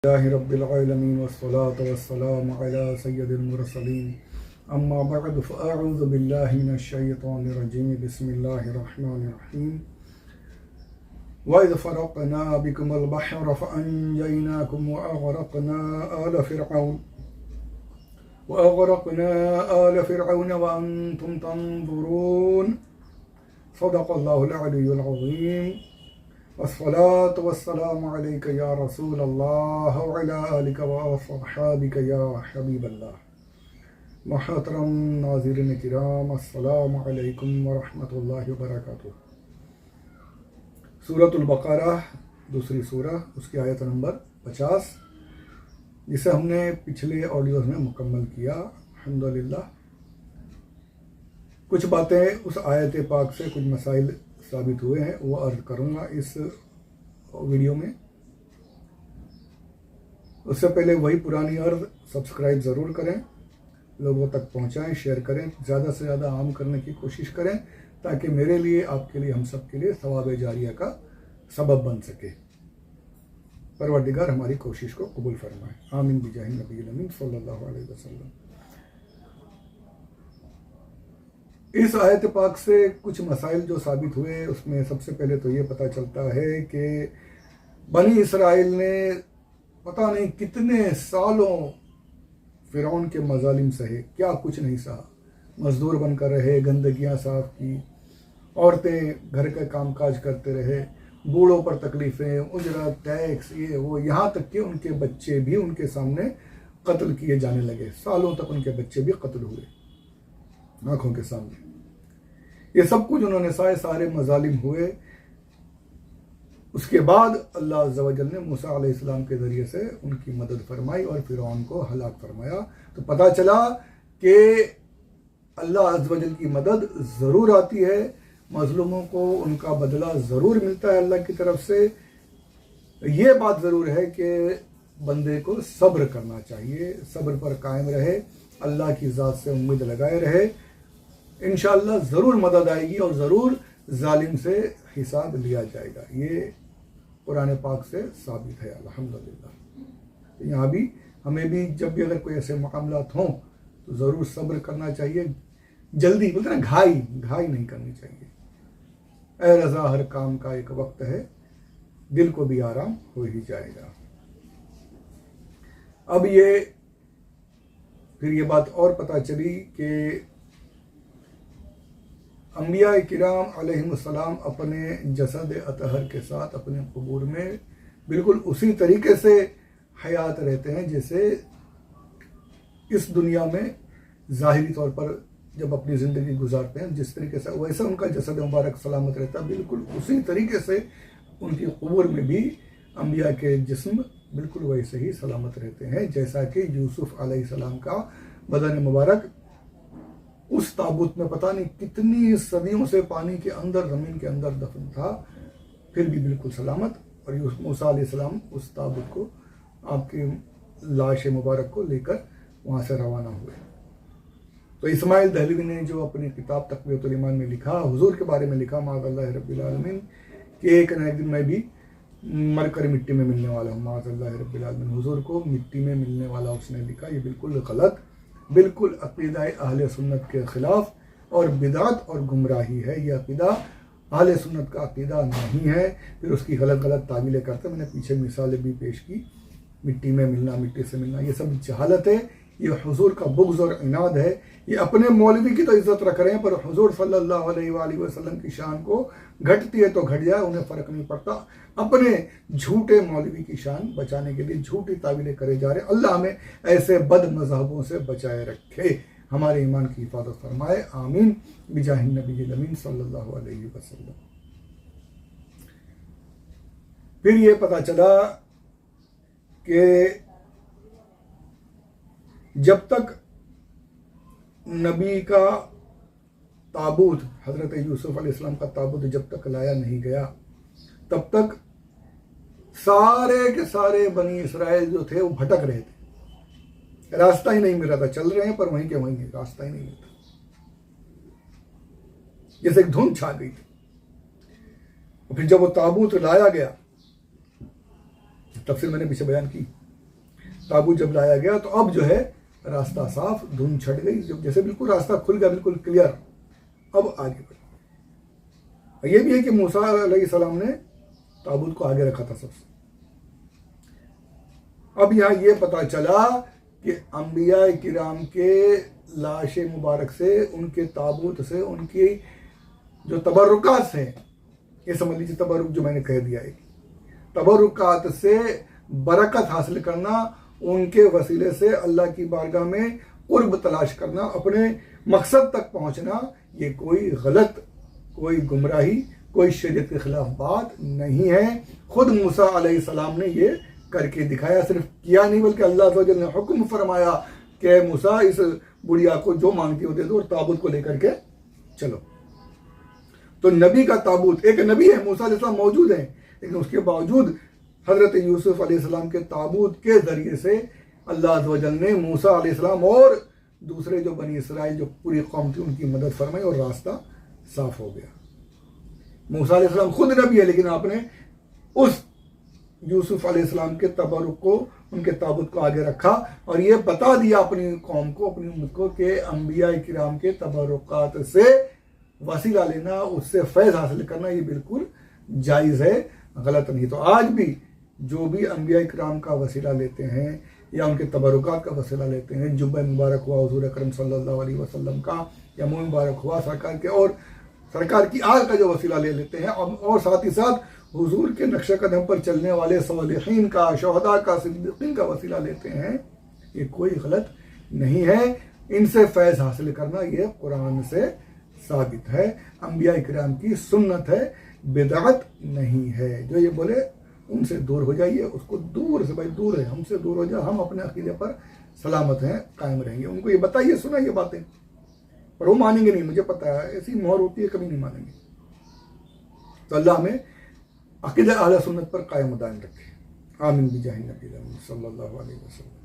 रब्बिल आलमीन वस्सलातु वस्सलामु अला सय्यदिल मुरसलीन अम्मा बअद फ़अऊज़ु बिल्लाहि मिनश शैतानिर रजीम बिस्मिल्लाहिर रहमानिर रहीम वइज़ फ़रक़ना बिकुमुल बहर फ़अंजयनाकुम वअग़रक़ना आल फ़िरऔन वअंतुम तंज़ुरून सदक़ल्लाहुल अलियुल अज़ीम वस्सलातु वस्सलामु अलैका या रसूल अल्लाह व अला आलिका व अस्हाबिका या हबीब अल्लाह। मुहतरम नाज़रीन किराम, अस्सलामु अलैकुम व रहमतुल्लाहि व बरकातुहू। सूरतुल बक़रा, दूसरी सूरह, उसकी आयत नंबर 50, जिसे हमने पिछले ऑडियोज़ में मुकम्मल किया अल्हम्दुलिल्लाह। कुछ बातें उस आयत पाक से, कुछ मसाइल साबित हुए हैं, वो अर्ज करूँगा इस वीडियो में। उससे पहले वही पुरानी अर्ज, सब्सक्राइब ज़रूर करें, लोगों तक पहुँचाएं, शेयर करें, ज़्यादा से ज़्यादा आम करने की कोशिश करें, ताकि मेरे लिए, आपके लिए, हम सब के लिए सवाब जारिया का सबब बन सके। परवरदिगार हमारी कोशिश को कबूल फरमाए, आमीन बिजाहि नबी अमीन सल्लल्लाहु अलैहि वसल्लम। इस आयत पाक से कुछ मसाइल जो साबित हुए, उसमें सबसे पहले तो ये पता चलता है कि बनी इसराइल ने पता नहीं कितने सालों फ़िरौन के मज़ालिम सहे, क्या कुछ नहीं सहा। मज़दूर बनकर रहे, गंदगियाँ साफ़ की, औरतें घर का कामकाज करते रहे, बूढ़ों पर तकलीफ़ें, उजरत, टैक्स, ये वो, यहाँ तक कि उनके बच्चे भी उनके सामने कत्ल किए जाने लगे। सालों तक उनके बच्चे भी कत्ल हुए आँखों के सामने। ये सब कुछ उन्होंने सारे मज़ालिम हुए। उसके बाद अल्लाह अज़्ज़ा व जल ने मूसा अलैहिस्सलाम के ज़रिए से उनकी मदद फरमाई और फ़िरौन को हलाक फरमाया। तो पता चला कि अल्लाह अज़्ज़ा व जल की मदद ज़रूर आती है, मज़लूमों को उनका बदला ज़रूर मिलता है अल्लाह की तरफ से। ये बात ज़रूर है कि बंदे को सब्र करना चाहिए, सब्र पर कायम रहे, अल्लाह की ज़ात से उम्मीद लगाए रहे, इंशाअल्लाह ज़रूर मदद आएगी और ज़रूर जालिम से हिसाब लिया जाएगा। ये कुरान पाक से साबित है अल्हम्दुलिल्लाह। तो यहाँ भी हमें भी जब भी अगर कोई ऐसे मामलात हों तो ज़रूर सब्र करना चाहिए। जल्दी बोलते ना, घाई नहीं करनी चाहिए। ए रज़ा, हर काम का एक वक्त है, दिल को भी आराम हो ही जाएगा। अब फिर ये बात और पता चली कि अंबिया किराम अलैहिमुस्सलाम अपने जसद अतहर के साथ अपने कबूर में बिल्कुल उसी तरीके से हयात रहते हैं जैसे इस दुनिया में ज़ाहिरी तौर पर जब अपनी ज़िंदगी गुजारते हैं, जिस तरीके से, वैसा उनका जसद मुबारक सलामत रहता है। बिल्कुल उसी तरीके से उनकी कबूर में भी अंबिया के जिस्म बिल्कुल वैसे ही सलामत रहते हैं, जैसा कि यूसुफ अलैहिस्सलाम का बदन मुबारक उस ताबूत में पता नहीं कितनी सदियों से पानी के अंदर, ज़मीन के अंदर दफन था, फिर भी बिल्कुल सलामत। और मूसा अलैहिस्सलाम उस ताबूत को, आपकी लाश मुबारक को लेकर वहाँ से रवाना हुए। तो इस्माइल दहलवी ने जो अपनी किताब तक़वियतुल ईमान में लिखा, हुजूर के बारे में लिखा, माअज़ल्लाह रब्बिल आलमीन, कि एक न एक दिन मैं भी मरकर मिट्टी में मिलने वाला हूँ। माअज़ल्लाह रब्बिल आलमीन, हुजूर को मिट्टी में मिलने वाला उसने लिखा। ये बिल्कुल गलत, बिल्कुल अक़ीदा अहले सुन्नत के ख़िलाफ़ और बिदात और गुमराही है। यह अक़ीदा अहले सुन्नत का अक़ीदा नहीं है। फिर उसकी गलत तावीलें करते। मैंने पीछे मिसालें भी पेश की, मिट्टी में मिलना, मिट्टी से मिलना, ये सब जहालत है। ये हुजूर का बुग़्ज़ और इनाद है। ये अपने मौलवी की तो इज़्ज़त रख रहे हैं, पर हुजूर सल्लल्लाहु अलैहि वसल्लम की शान को घटती है तो घट जाए, उन्हें फ़र्क नहीं पड़ता। अपने झूठे मौलवी की शान बचाने के लिए झूठी तावीलें करे जा रहे हैं। अल्लाह हमें ऐसे बद मज़हबों से बचाए रखे, हमारे ईमान की हिफाजत फरमाए, आमीन बिजाहि नबी अमीन सल्लल्लाहु अलैहि वसल्लम। फिर ये पता चला कि जब तक नबी का ताबूत, हज़रत यूसुफ अलैहिस्सलाम का ताबूत जब तक लाया नहीं गया, तब तक सारे के सारे बनी इसराइल जो थे वो भटक रहे थे। रास्ता ही नहीं मिल रहा था। चल रहे हैं पर वहीं के वहीं है, रास्ता ही नहीं मिलता, जैसे एक धुंध छा गई थी। और फिर जब वो ताबूत लाया गया, तफसील मैंने पीछे बयान की, ताबूत जब लाया गया तो अब जो है रास्ता साफ, धुंध छट गई, जब जैसे बिल्कुल रास्ता खुल गया, बिल्कुल क्लियर, अब आगे बढ़े। ये भी है कि मूसा अलैहिस्सलाम ने ताबूत को आगे रखा था सबसे। अब यहाँ ये पता चला कि अंबिया किराम के लाश मुबारक से, उनके ताबूत से, उनकी जो तबरुकात हैं, ये समझ लीजिए तबरुक जो मैंने कह दिया है, तबरुकात से बरकत हासिल करना, उनके वसीले से अल्लाह की बारगाह में कुर्ब तलाश करना, अपने मकसद तक पहुंचना, ये कोई गलत, कोई गुमराही, कोई शरीयत के खिलाफ बात नहीं है। खुद मूसा अलैहिस्सलाम ने ये करके दिखाया, सिर्फ किया नहीं बल्कि अल्लाह ताला ने हुक्म फरमाया कि मूसा इस बुढ़िया को जो मांगती हो दे दो और ताबूत को लेकर के चलो। तो नबी का ताबूत, एक नबी है मूसा अलैहिस्सलाम मौजूद है, लेकिन उसके बावजूद हजरत यूसुफ अलैहिस्सलाम के ताबूत के जरिए से अल्लाह अज़्ज़ व जल ने मूसा अलैहिस्सलाम और दूसरे जो बनी इसराइल जो पूरी कौम थी उनकी मदद फरमाई और रास्ता साफ हो गया। मूसा अलैहिस्सलाम खुद नबी है, लेकिन आपने उस यूसुफ अलैहिस्सलाम के तबरुक को, उनके ताबूत को आगे रखा और ये बता दिया अपनी कौम को, अपनी उम्मत को कि अंबिया किराम के तबरुकात से वसीला लेना, उससे फैज़ हासिल करना ये बिल्कुल जायज़ है, गलत नहीं। तो आज भी जो भी अंबिया किराम का वसीला लेते हैं या उनके तबरुकात का वसीला लेते हैं, जुब्बा मुबारक हुआ हुज़ूर अकरम सल्लल्लाहु अलैहि वसल्लम का, या मुंह मुबारक हुआ सरकार के, और सरकार की आग का जो वसीला ले लेते हैं, और साथ ही साथ हुजूर के नक्शे कदम पर चलने वाले सालिहीन का, शहदा का, सिद्दीकीन का वसीला लेते हैं, ये कोई गलत नहीं है। इनसे फैज़ हासिल करना ये कुरान से साबित है, अंबिया किराम की सुन्नत है, बिदअत नहीं है। जो ये बोले उनसे दूर हो जाइए, उसको दूर से, भाई दूर है, हमसे दूर हो जाए, हम अपने अकीदे पर सलामत हैं, कायम रहेंगे। उनको ये बताइए, सुनाइए बातें, पर वो मानेंगे नहीं, मुझे पता है, ऐसी मोहर होती है, कभी नहीं मानेंगे। तो अल्लाह हमें अकीदा अहले सुन्नत पर कायम दायम रखे। आमीन बिजाहि नबी सल्लल्लाहु अलैहि वसल्लम।